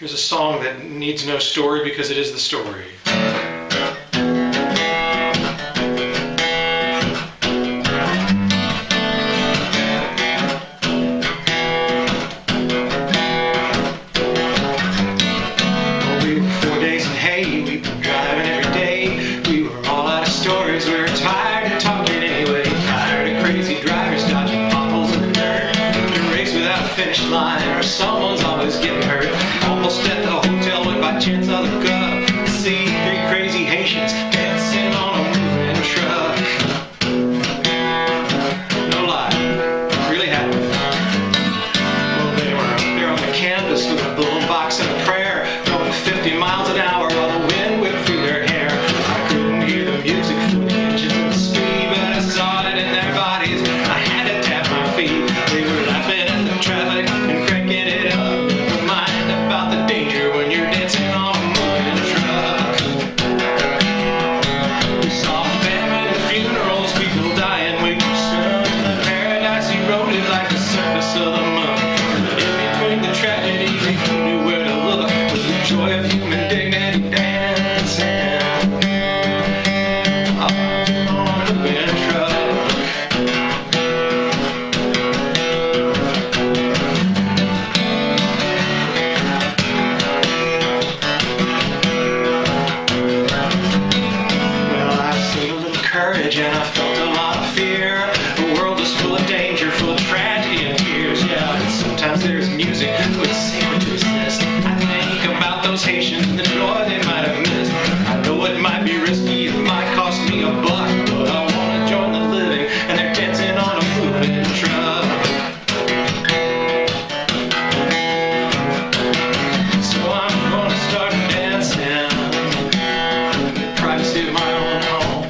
Here's a song that needs no story because it is the story. We were 4 days in hay, we were driving every day. We were all out of stories, we were tired of talking anyway. Tired of crazy drivers dodging potholes in the dirt. The race without a finish line, or someone's always getting hurt. Almost at the hotel when by chance I look up, see 3 crazy Haitians dancing on a moving truck. No lie, really happened. Well, they were up there on the canvas with a boombox and a prayer, going 50 miles an hour while the wind whipped through their hair. I couldn't hear the music from the engines and the speed, but I saw it in their bodies. I had to tap my feet. They were laughing at the traffic and cranking it up. Never mind about the danger when you're dancing on a moving truck. We saw famine and funerals, people dying, waiting soon. The paradise eroded like the surface of the moon. In between the tragedies, you knew where to look. Was the joy of human dignity dancing on a moving truck. Well, I've seen a little courage and I felt a lot of fear. The world is full of danger, full of tragedy and tears. Yeah, and sometimes there's music with sandwiches. I think about those Haitians and the joy they might have missed. I know it might be risky, it might cost me a buck, but I want to join the living, and they're dancing on a moving truck. So I'm gonna start dancing in the privacy of my own home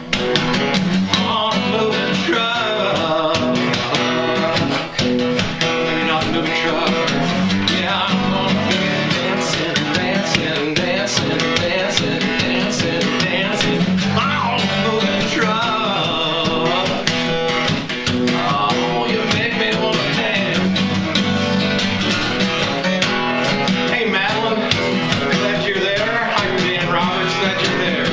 on a moving truck. Maybe not a moving truck. Yeah, I'm gonna be dancing, dancing, dancing, dancing, dancing, dancing on a moving truck. Oh, you make me wanna dance. Hey, Madeline, glad you're there. Hi, Dan Roberts, glad you're there.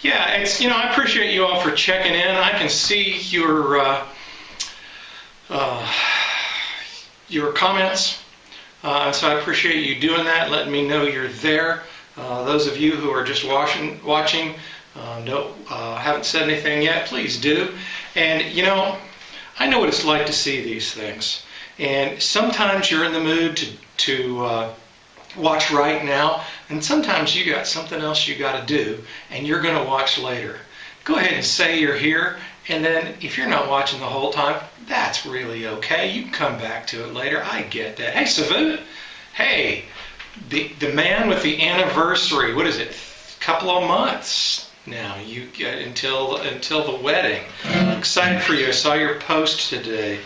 Yeah, it's, I appreciate you all for checking in. I can see your comments, so I appreciate you doing that, letting me know you're there. Those of you who are just watching, haven't said anything yet, please do. And I know what it's like to see these things, and sometimes you're in the mood to watch right now, and sometimes you got something else you got to do and you're going to watch later. Go ahead and say you're here, and then if you're not watching the whole time, that's really okay. You can come back to it later. I get that. Hey, Savut, hey, the man with the anniversary, what is it, a couple of months now you get until the wedding. I'm excited for you. I saw your post today,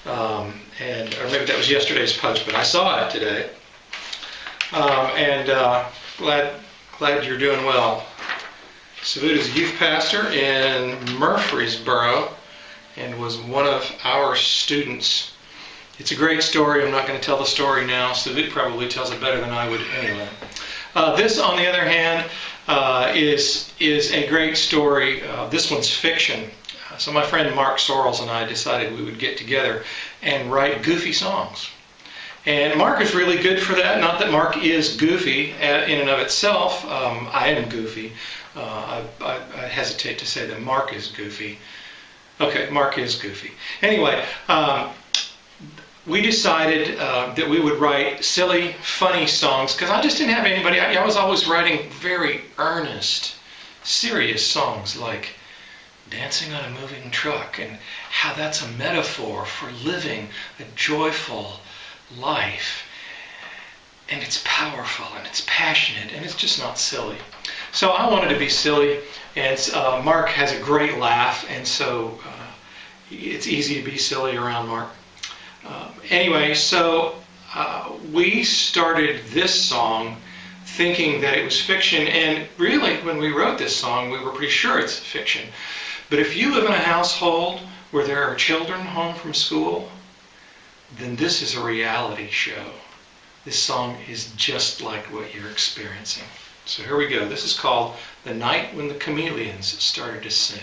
or maybe that was yesterday's post, but I saw it today. Glad you're doing well. Savut is a youth pastor in Murfreesboro and was one of our students. It's a great story. I'm not going to tell the story now. Savut probably tells it better than I would anyway. This, on the other hand, is a great story. This one's fiction. So my friend Mark Sorrells and I decided we would get together and write goofy songs. And Mark is really good for that. Not that Mark is goofy in and of itself. I am goofy. I hesitate to say that Mark is goofy. Okay, Mark is goofy. Anyway, we decided that we would write silly, funny songs because I just didn't have anybody. I was always writing very earnest, serious songs like Dancing on a Moving Truck, and how that's a metaphor for living a joyful life, and it's powerful and it's passionate and it's just not silly. So I wanted to be silly, and Mark has a great laugh, and so it's easy to be silly around Mark. Anyway, so we started this song thinking that it was fiction, and really when we wrote this song we were pretty sure it's fiction. But if you live in a household where there are children home from school, then this is a reality show. This song is just like what you're experiencing. So here we go. This is called The Night When the Chameleons Started to Sing.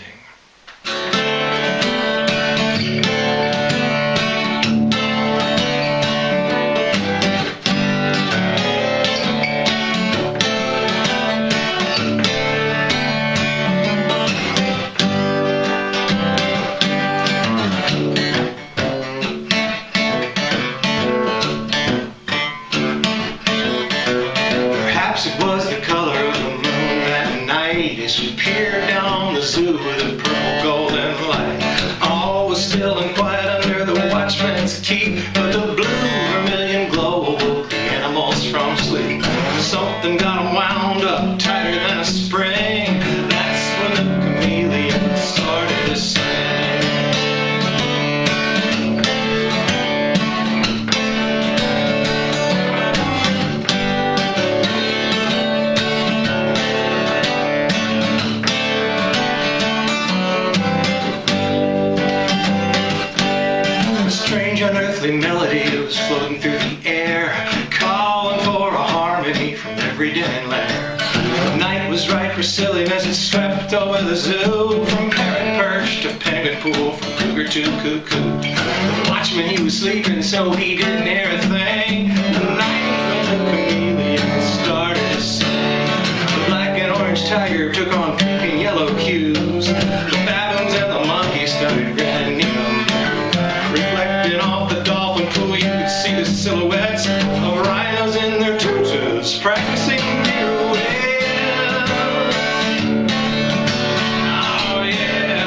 It was the color of the moon that night as we peered down the zoo with a purple golden light. All was still and quiet under the watchman's key, but the blue vermilion glow woke the animals from sleep. Something got them wound up tighter than a spring. That's when the chameleons started to sing. Unearthly melody was floating through the air, calling for a harmony from every den lair. The night was right for silliness, it swept over the zoo, from parrot perch to penguin pool, from cougar to cuckoo. The watchman, he was sleeping, so he didn't hear a thing. The night when the chameleons started to sing. The black and orange tiger took on pink and yellow cues. The baboons and the monkeys started grinning. Reflecting off the dolphin pool, you could see the silhouettes of rhinos in their tutus, practicing pirouettes. Oh yeah.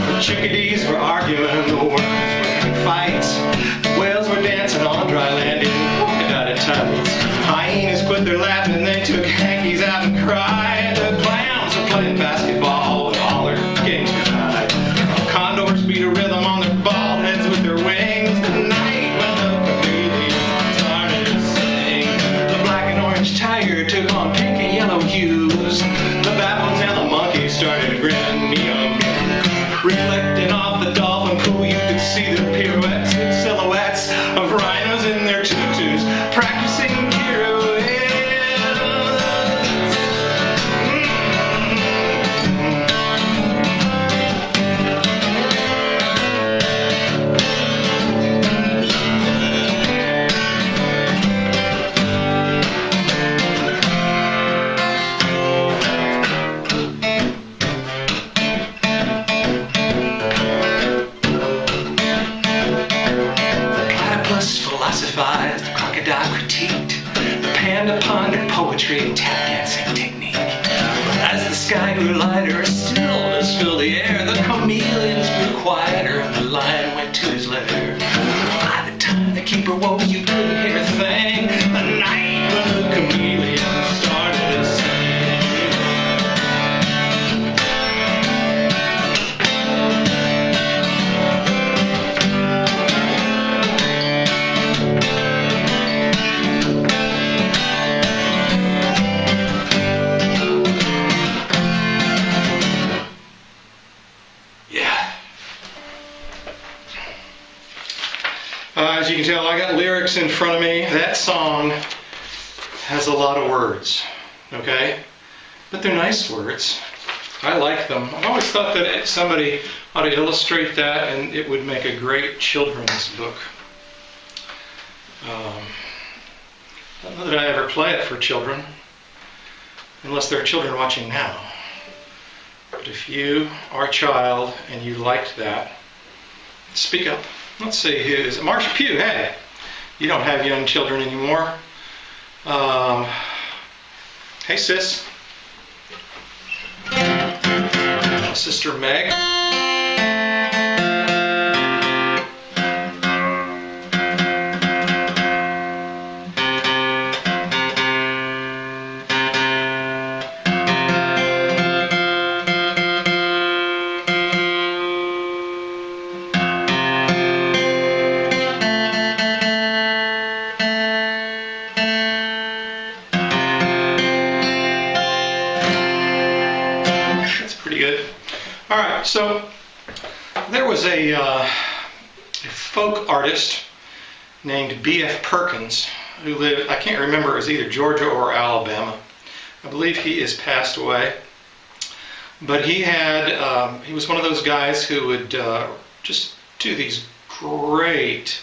The chickadees were arguing, the worms were having fights, the whales were dancing on dry land in polka-dotted tights. Hyenas quit their laughing, they took hankies out and cried. The clowns were playing basketball with all their games denied. Condors beat a rhythm on their bald heads with their wings. The night when the chameleons started to sing. The black and orange tiger took on pink and yellow hues. The baboons and the monkeys started to grin neon. Reflecting off the dolphin pool, you could see the pirouettes and silhouettes of rhinos in their tutus, practicing pirouettes. Philosophized, the crocodile critiqued, the panda pondered poetry and tap dancing technique. As the sky grew lighter, a stillness filled the air. The chameleons grew quieter, and the lion went to his lair. By the time the keeper woke, you couldn't hear a thing. The night when the chameleons started to sing. As you can tell, I got lyrics in front of me. That song has a lot of words, okay? But they're nice words. I like them. I've always thought that somebody ought to illustrate that and it would make a great children's book. I don't know that I ever play it for children, unless there are children watching now. But if you are a child and you liked that, speak up. Let's see who's Marsha Pugh. Hey, you don't have young children anymore. Hey, sis. Sister Meg. So there was a folk artist named B.F. Perkins who lived, I can't remember, it was either Georgia or Alabama. I believe he is passed away. But he was one of those guys who would just do these great,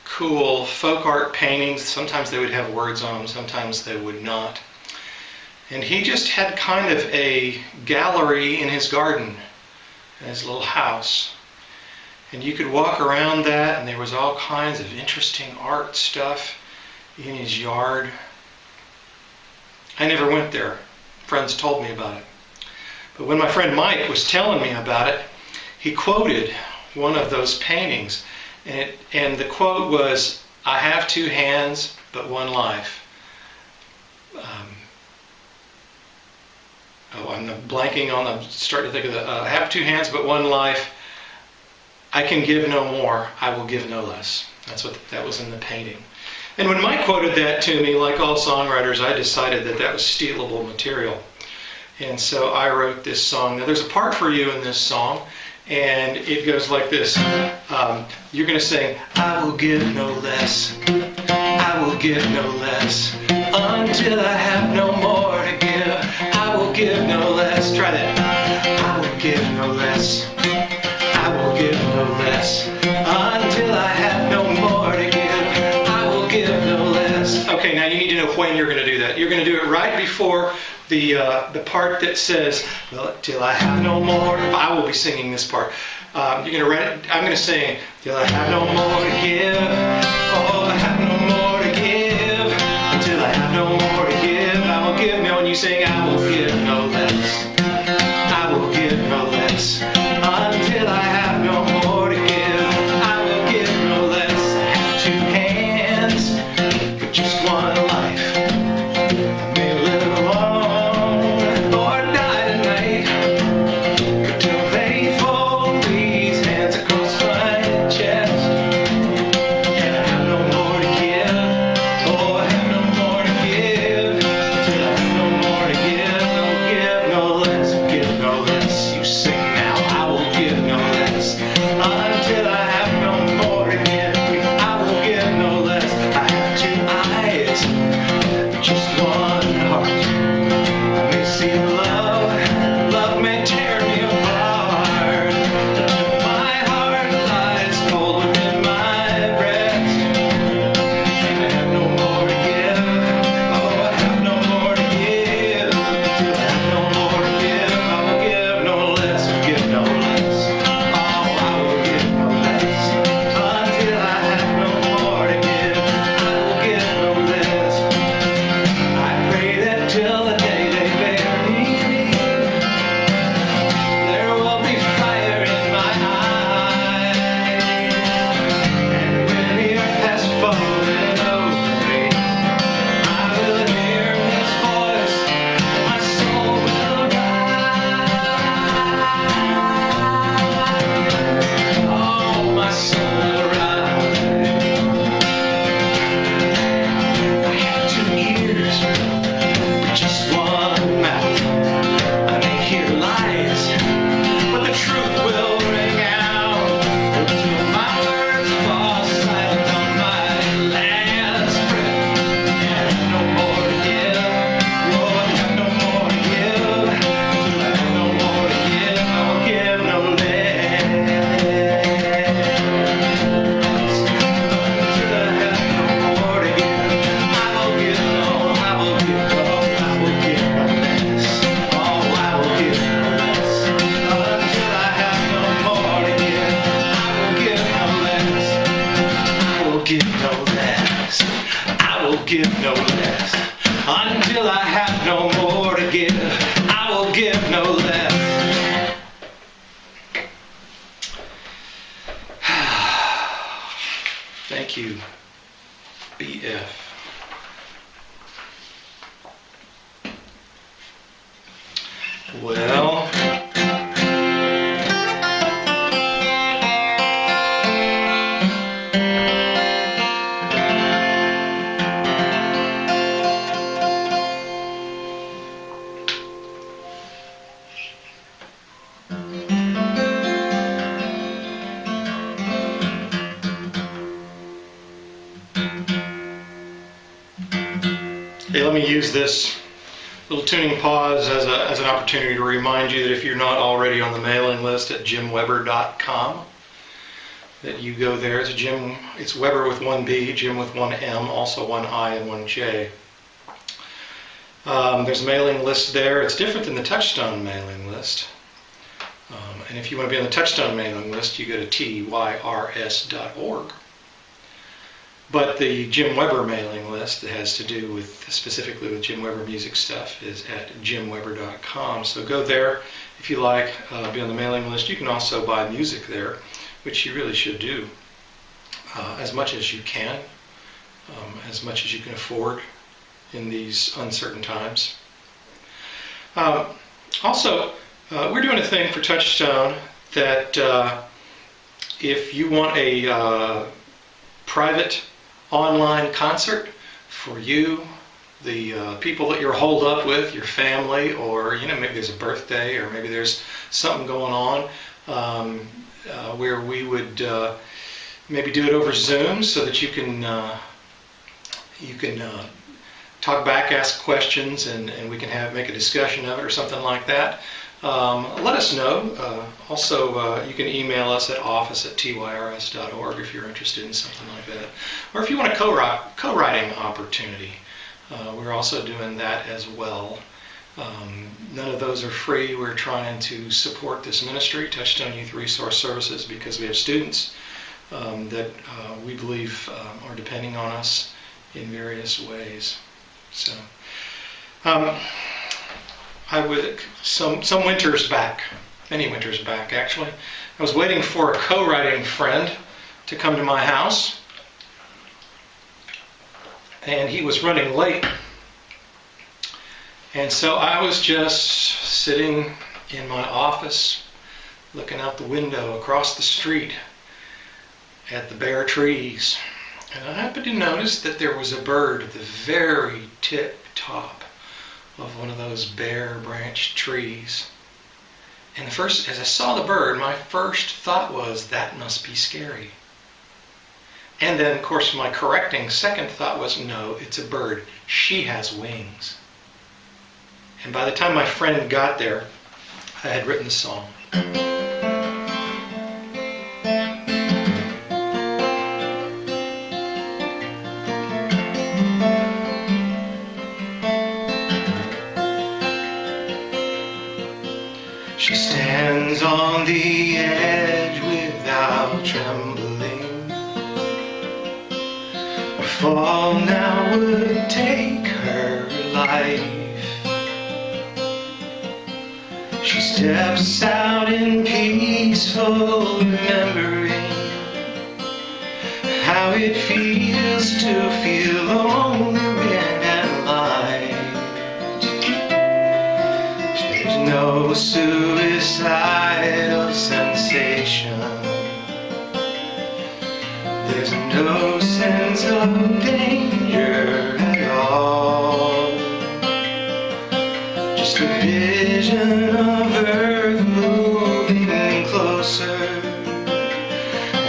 cool folk art paintings. Sometimes they would have words on them, sometimes they would not. And he just had kind of a gallery in his garden, in his little house. And you could walk around that, and there was all kinds of interesting art stuff in his yard. I never went there. Friends told me about it. But when my friend Mike was telling me about it, he quoted one of those paintings. And the quote was, "I have two hands, but one life." I'm blanking on, I'm starting to think of the, I have two hands, but one life. I can give no more, I will give no less. That's what that was in the painting. And when Mike quoted that to me, like all songwriters, I decided that that was stealable material. And so I wrote this song. Now there's a part for you in this song, and it goes like this. You're going to sing, "I will give no less, I will give no less, until I have no more to give. I will give no less." Try that. I will give no less, I will give no less, until I have no more to give. I will give no less. Okay, now you need to know when you're going to do that. You're going to do it right before the part that says, "Well, till I have no more." I will be singing this part. You're going to write it. I'm going to sing, "Till I have no more to give. Oh, I have no more to give. Until I have no more to give, I will give no." And you sing, "I will give no less, I will give no less, until I have no more to give. I will give no less. I have two hands, but just one life. I may live alone or die tonight, but till they fold these hands across my chest, and I have no more to give. Oh, I have no more to give. Till I have no more to give, I will give no less, give no less." You sing now. I will give no less, until I have no more to give. I will give no less. I have two eyes, just one heart. I may see love, love may tear me apart, until my heart lies cold within my breast, and I have no more to give. Oh, I have no more to give. Till I have no more to give, I will give no less, give no less. Oh, I will give no less, until I have no more to give. I will give no less. I pray that till the day they bury me, there will be fire in my eyes. And when the earth has fallen over me, I will hear His voice, my soul will rise. Oh, my soul will rise. I have two ears, but just one mouth. I may hear lies, but the truth will ring out, until my words fall silent on my last breath. And I have no more to give. Oh, I have no more to give. Till I have no more to give, I will give no less. Until I have no more to give, I will give no, I will give no, I will give no less. Oh, I will give no less. Until I have no more to give, I will give no less. I will give no less. I will give no less. Until I have no more to give, I will give no less. Thank you, BF. Well, Hey, let me use this little tuning pause as an opportunity to remind you that if you're not already on the mailing list at jimweber.com, that you go there. It's Weber with one B, Jim with one M, also one I and one J. There's a mailing list there. It's different than the Touchstone mailing list. And if you want to be on the Touchstone mailing list, you go to tyrs.org. But the Jim Weber mailing list that has to do specifically with Jim Weber music stuff is at jimweber.com. So go there if you like, be on the mailing list. You can also buy music there, which you really should do as much as you can, as much as you can afford in these uncertain times. Also, we're doing a thing for Touchstone that if you want a private online concert for you, the people that you're holed up with, your family, or maybe there's a birthday, or maybe there's something going on, where we would maybe do it over Zoom so that you can talk back, ask questions, and we can make a discussion of it or something like that. Let us know. Also, you can email us at office@tyrs.org if you're interested in something like that. Or if you want a co-writing opportunity, we're also doing that as well. None of those are free. We're trying to support this ministry, Touchstone Youth Resource Services, because we have students that we believe are depending on us in various ways. So, some winters back, many winters back actually, I was waiting for a co-writing friend to come to my house, and he was running late. And so I was just sitting in my office, looking out the window across the street at the bare trees. And I happened to notice that there was a bird at the very tip top of one of those bare branched trees. And as I saw the bird, my first thought was, that must be scary. And then, of course, my correcting second thought was, no, it's a bird. She has wings. And by the time my friend got there, I had written the song. She stands on the edge without trembling. A fall now would take her life. She steps out in peaceful remembering how it feels to feel lonely and light. There's no suicidal sensation. There's no sense of danger at all. Just a vision of Earth moving closer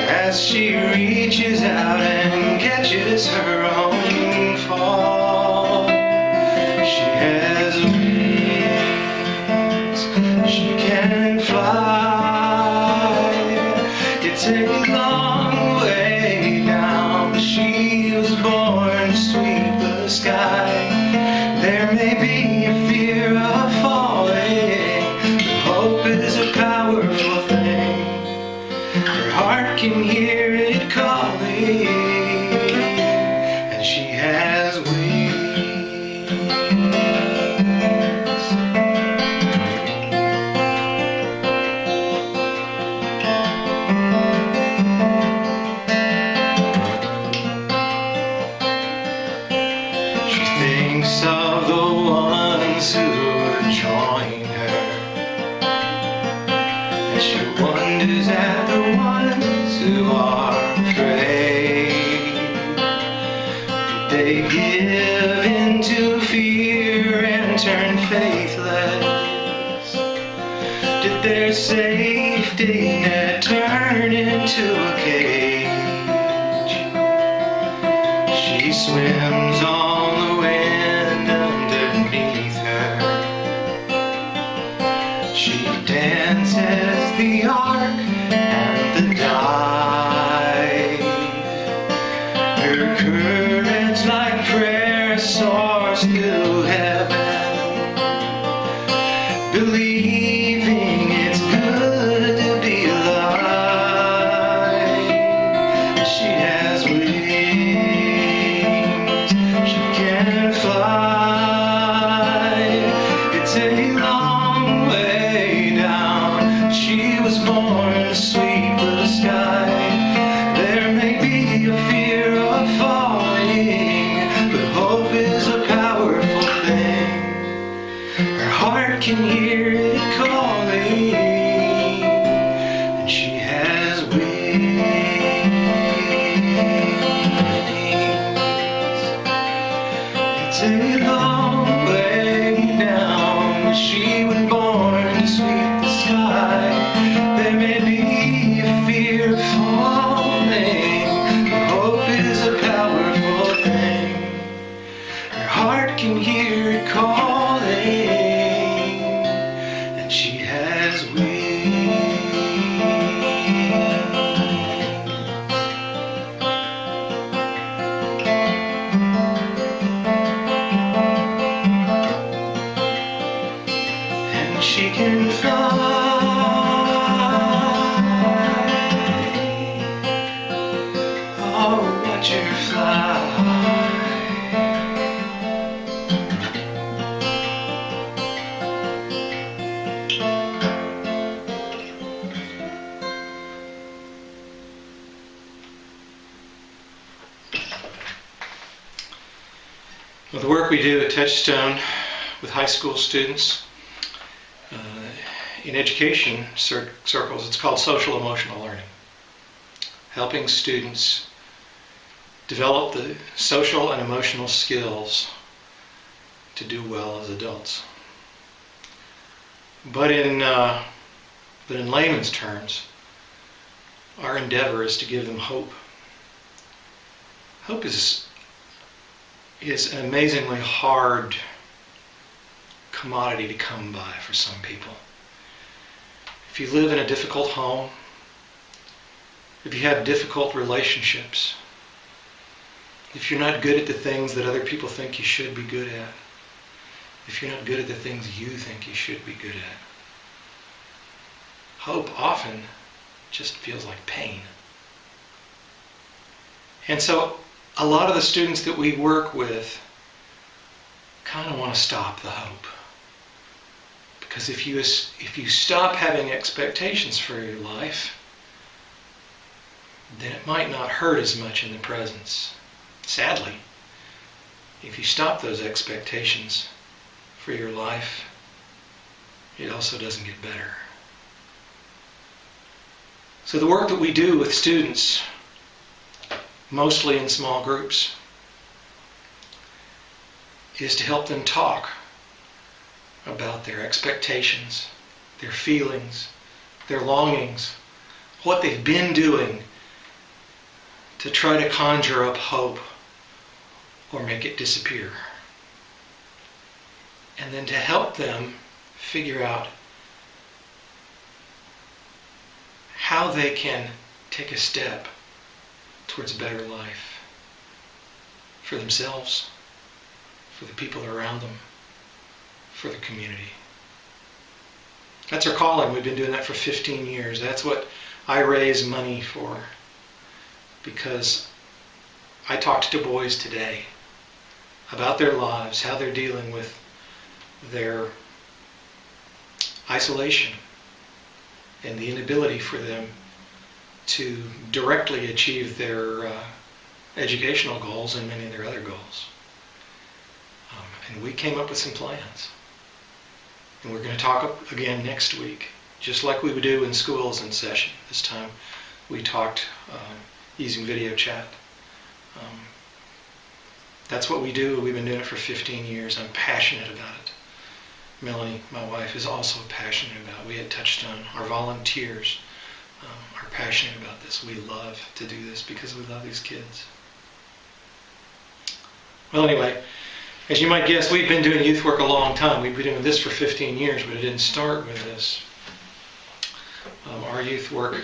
as she reaches out and catches her own fall. She has wings, she can fly. It's a long way down, but she was born to sweep the sky. There may be a fear of falling, but hope is a powerful thing. Her heart can hear it calling, and she has wings. She thinks of the ones who would join her, and she wonders at the ones who are afraid. Did they give in to fear and turn faithless? Did their safety net turn into a cage? She swims on the wind Her courage like prayer soars through heaven, believing it's good to be alive. She has wings, she can fly. It's a long way down. She was born to sweep the sky. There may be a fear of falling, but hope is a powerful thing. Her heart can hear it calling, and she has wings. It's a long way down. She was born to sweep the sky. There may be a fear of falling, but hope is a powerful thing. Her heart can hear it calling, and she has wings. And she can fly. Oh, watch her fly. Well, the work we do at Touchstone with high school students in education circles, it's called social emotional learning. Helping students develop the social and emotional skills to do well as adults. But in layman's terms, our endeavor is to give them hope. Hope is an amazingly hard commodity to come by for some people. If you live in a difficult home, if you have difficult relationships, if you're not good at the things that other people think you should be good at, if you're not good at the things you think you should be good at, hope often just feels like pain. And so a lot of the students that we work with kind of want to stop the hope. Because if you stop having expectations for your life, then it might not hurt as much in the presence. Sadly, if you stop those expectations for your life, it also doesn't get better. So the work that we do with students, mostly in small groups, is to help them talk about their expectations, their feelings, their longings, what they've been doing to try to conjure up hope or make it disappear. And then to help them figure out how they can take a step towards a better life for themselves, for the people around them, for the community. That's our calling. We've been doing that for 15 years. That's what I raise money for, because I talked to boys today about their lives, how they're dealing with their isolation and the inability for them to directly achieve their educational goals and many of their other goals. And we came up with some plans. And we're going to talk again next week, just like we would do in schools in session. This time we talked using video chat. That's what we do. We've been doing it for 15 years. I'm passionate about it. Melanie, my wife, is also passionate about it. We at Touchstone, our volunteers are passionate about this. We love to do this because we love these kids. Well, anyway, as you might guess, we've been doing youth work a long time. We've been doing this for 15 years, but it didn't start with this. Our youth work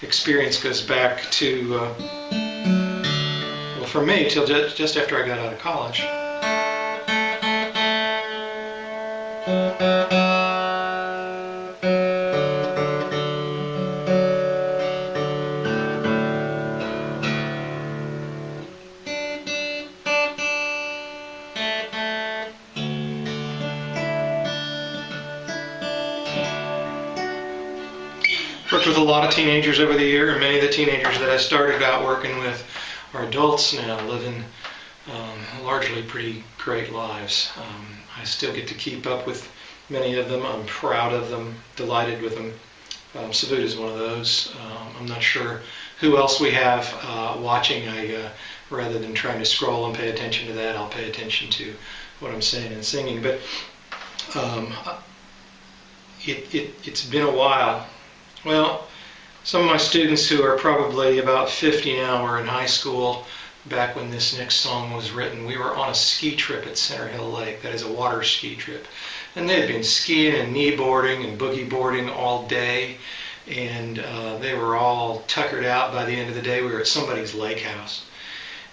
experience goes back to, for me, till just after I got out of college. Worked with a lot of teenagers over the year, and many of the teenagers that I started out working with are adults now, living largely pretty great lives. I still get to keep up with many of them. I'm proud of them, delighted with them. Savud is one of those. I'm not sure who else we have watching. Rather than trying to scroll and pay attention to that, I'll pay attention to what I'm saying and singing. But it's been a while. Well, some of my students who are probably about 50 now were in high school back when this next song was written. We were on a ski trip at Center Hill Lake. That is a water ski trip. And they had been skiing and knee boarding and boogie boarding all day. And they were all tuckered out by the end of the day. We were at somebody's lake house.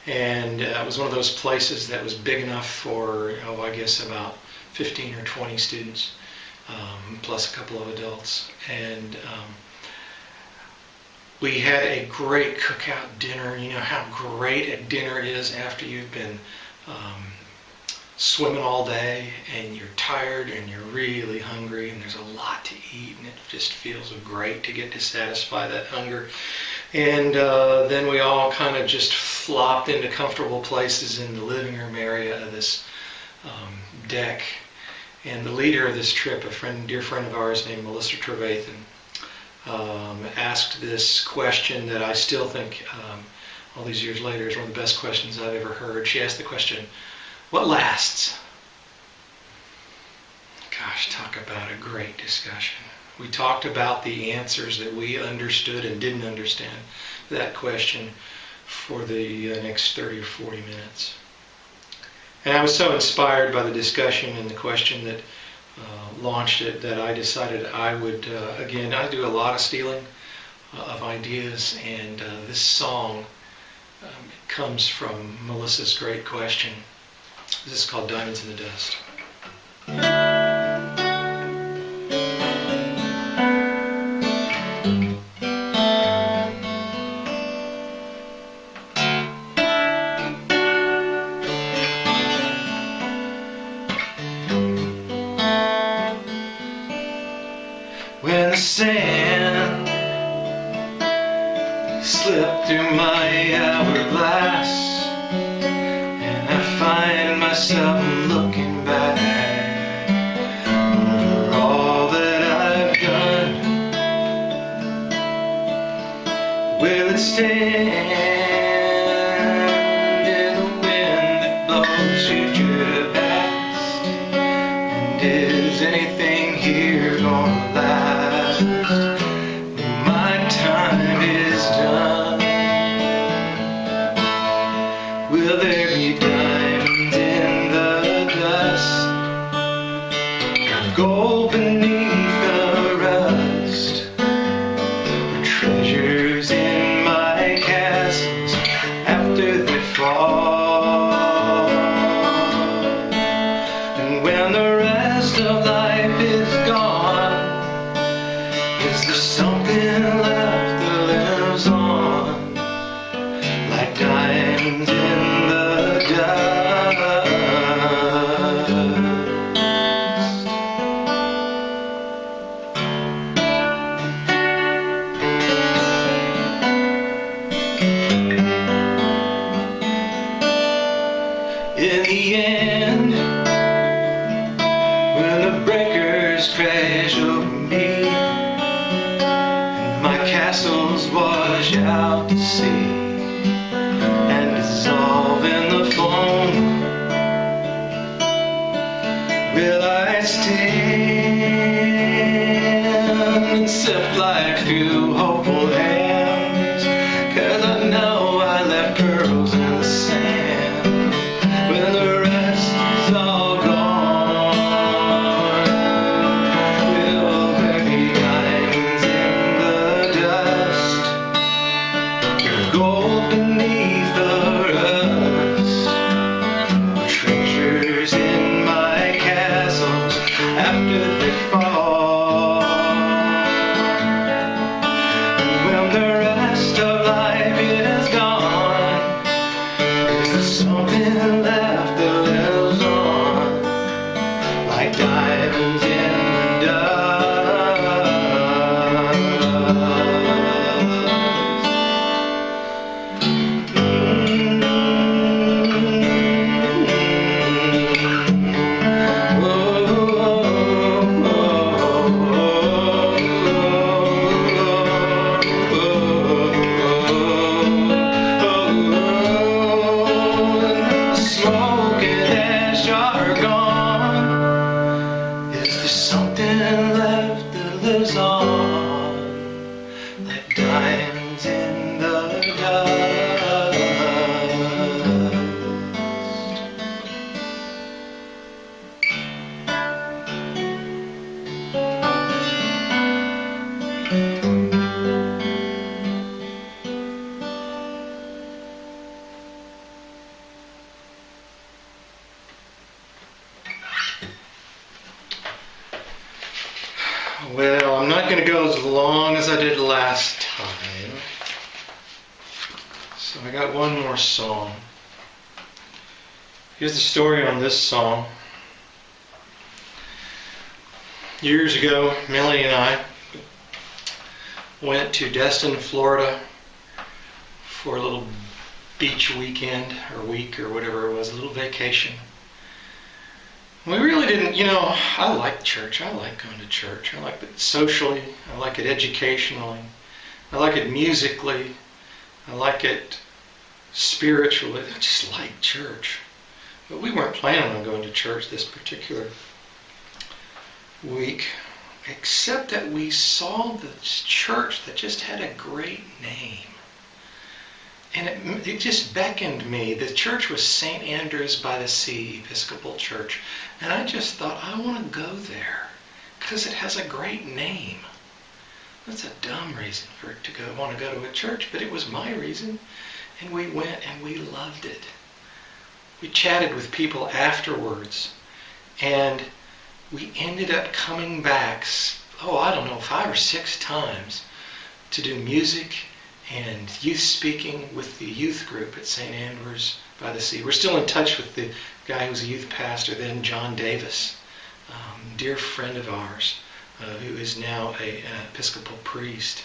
And it was one of those places that was big enough for, I guess about 15 or 20 students. Plus a couple of adults, and we had a great cookout dinner. You know how great a dinner is after you've been swimming all day and you're tired and you're really hungry and there's a lot to eat, and it just feels great to get to satisfy that hunger. And then we all kind of just flopped into comfortable places in the living room area of this deck. And the leader of this trip, dear friend of ours named Melissa Trevathan, asked this question that I still think, all these years later, is one of the best questions I've ever heard. She asked the question, what lasts? Gosh, talk about a great discussion. We talked about the answers that we understood and didn't understand to that question for the next 30 or 40 minutes. And I was so inspired by the discussion and the question that launched it that I decided I would, again, I do a lot of stealing of ideas, and this song comes from Melissa's great question. This is called Diamonds in the Dust. When the sand slipped through my hourglass and I find myself looking back over all that I've done, will it stand in the wind that blows future past? And is anything here gonna last? My time is done. Will there be diamonds in the dust, gold beneath the rust, or treasures in my castles after they fall? And when the rest of life is gone, is there something left that lives on, like diamonds in the dust? In the end, when the breakers crash over me, my castles wash out to sea and dissolve in the foam, will I stand and sift life through hopeful hands? 'Cause I know I left pearls in the sand when the rest is all gone. Will there be diamonds in the dust, gold beneath the rust? Something left that lives on, like diamonds in the something left that lives on, like diamonds in the dust. Well, I'm not going to go as long as I did last time. So I got one more song. Here's the story on this song. Years ago, Melanie and I went to Destin, Florida for a little beach weekend or week or whatever it was, a little vacation. We really didn't, I like church. I like going to church. I like it socially. I like it educationally. I like it musically. I like it spiritually. I just like church. But we weren't planning on going to church this particular week, except that we saw this church that just had a great name. And it just beckoned me. The church was St. Andrews by the Sea Episcopal Church. And I just thought, I want to go there because it has a great name. That's a dumb reason for it to want to go to a church, but it was my reason. And we went and we loved it. We chatted with people afterwards. And we ended up coming back, 5 or 6 times to do music and youth speaking with the youth group at St. Andrews by the Sea. We're still in touch with the guy who was a youth pastor then, John Davis, dear friend of ours, who is now an Episcopal priest.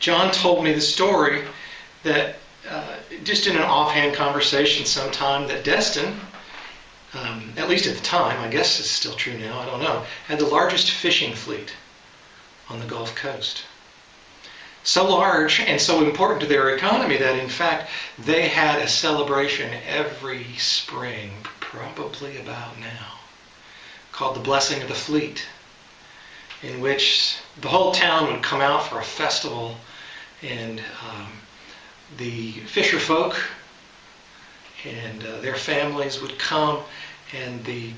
John told me the story that just in an offhand conversation sometime that Destin, at least at the time, I guess it's still true now, I don't know, had the largest fishing fleet on the Gulf Coast. So large and so important to their economy that, in fact, they had a celebration every spring, probably about now, called the Blessing of the Fleet, in which the whole town would come out for a festival, and the fisher folk and their families would come, and the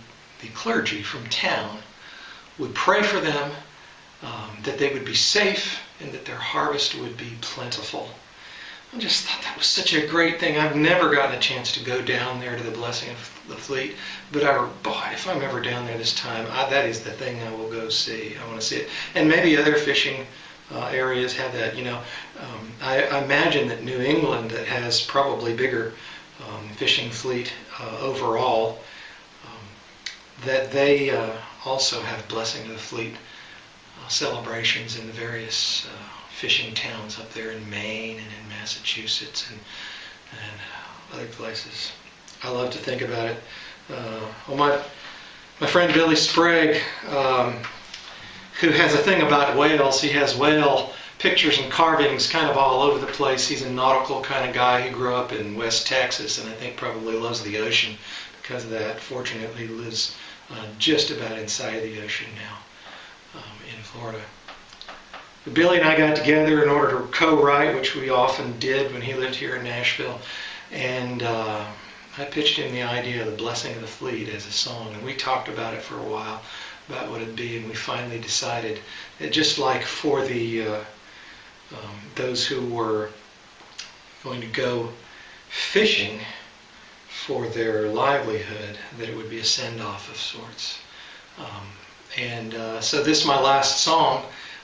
clergy from town would pray for them, that they would be safe and that their harvest would be plentiful. I just thought that was such a great thing. I've never gotten a chance to go down there to the Blessing of the Fleet, but if I'm ever down there this time, that is the thing I will go see. I want to see it. And maybe other fishing areas have that. I imagine that New England, that has probably bigger fishing fleet overall, that they also have Blessing of the Fleet celebrations in the various fishing towns up there in Maine and in Massachusetts and other places. I love to think about it. My friend Billy Sprague, who has a thing about whales, he has whale pictures and carvings kind of all over the place. He's a nautical kind of guy who grew up in West Texas and I think probably loves the ocean because of that. Fortunately, he lives just about inside the ocean now. In Florida. But Billy and I got together in order to co-write, which we often did when he lived here in Nashville, and I pitched him the idea of the Blessing of the Fleet as a song, and we talked about it for a while, about what it'd be, and we finally decided that just like for the those who were going to go fishing for their livelihood, that it would be a send-off of sorts. So this, my last song,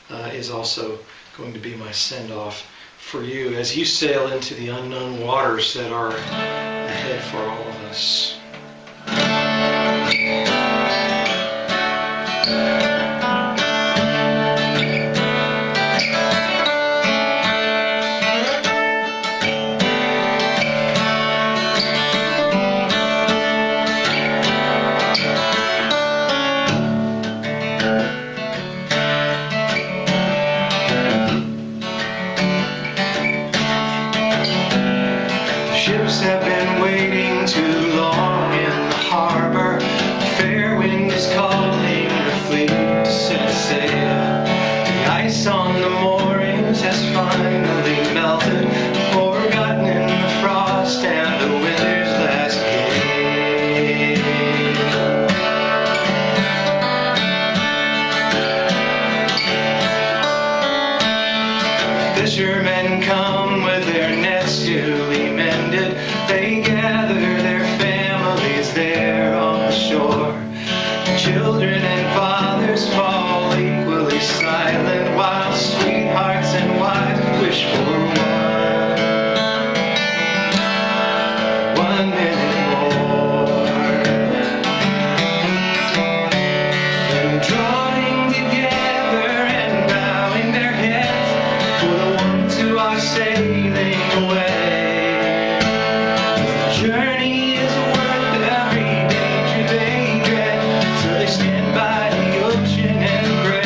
is also going to be my send-off for you as you sail into the unknown waters that are ahead for all of us. Ships have been waiting too long in the harbor. The fair wind is calling the fleet to set sail. The ice on the moorings has finally melted, forgotten in the frost and the winter's last gale. Fishermen come with their nets newly mended. They gather their families there on the shore. Children and fathers fall equally silent, while sweethearts and wives wish for one minute more. And drawing together and bowing their heads for the ones who are sailing away. The journey is worth every danger they dread, so they stand by the ocean and pray.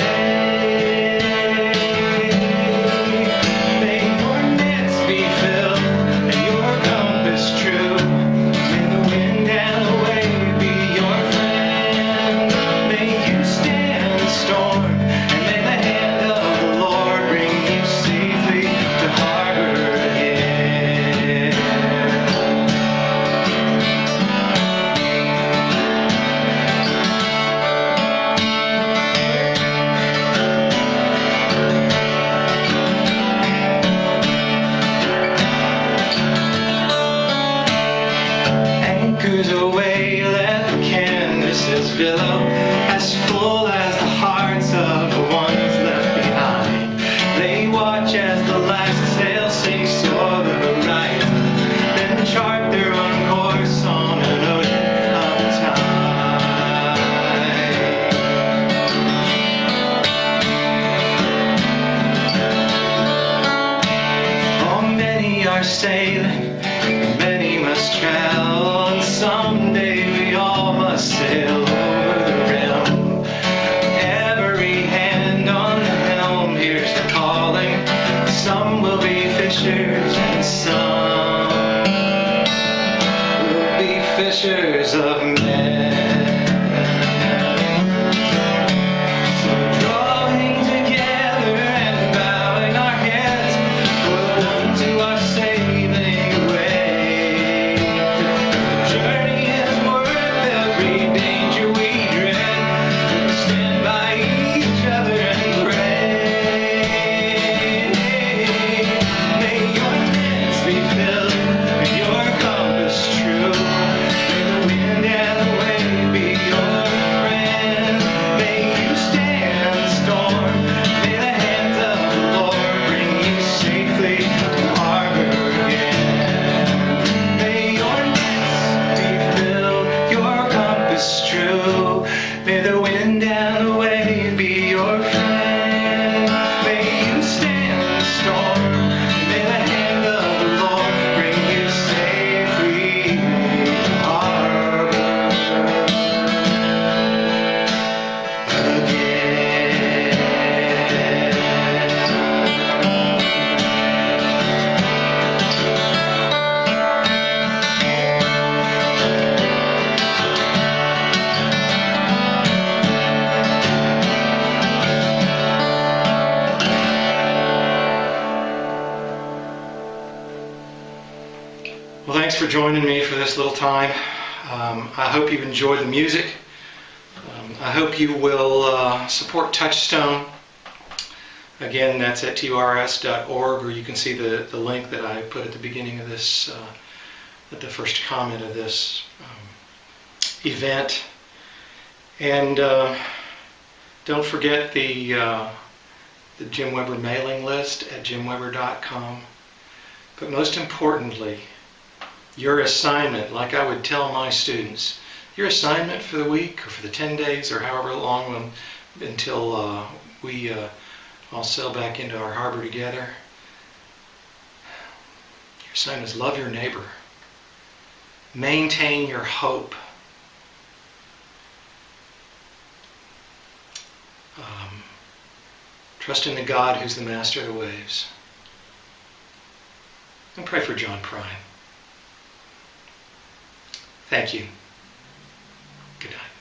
May your nets be filled and your compass true. May the wind and the wave be your friend. May you stand the storm, and may the hand of the Lord bring you safely to harbor again. Anchors away, let the canvases billow, as full as the hearts of the ones left behind. They watch as the last sail sinks o'er the horizon, then chart their own course on an ocean of time. Oh, many are sailing, many must travel, and someday we all must sail over the rim. Every hand on the helm hears the calling. Some will be fishers and some will be fishers of men. So drawing together and bowing our heads for the ones who are sailing away. The journey is worth every danger we dread. We stand by each other and pray. May your nets be filled and your compass true. May the wind and the wave be your friend. May you stand the storm. May the hands of the Lord bring you safely to harbor again. May your nets be filled, your compass true. May the wind and the wave be your friend. May you stand the storm. May the hand of the Lord bring you safely to harbor Well, thanks for joining me for this little time. I hope you've enjoyed the music. I hope you will support Touchstone. Again, that's at turs.org, or you can see the link that I put at the beginning of this, at the first comment of this event. And don't forget the the Jim Weber mailing list at jimweber.com. But most importantly, your assignment, like I would tell my students, your assignment for the week or for the 10 days or however long until we all sail back into our harbor together, your assignment is love your neighbor. Maintain your hope. Trust in the God who's the master of the waves. And pray for John Prine. Thank you. Good night.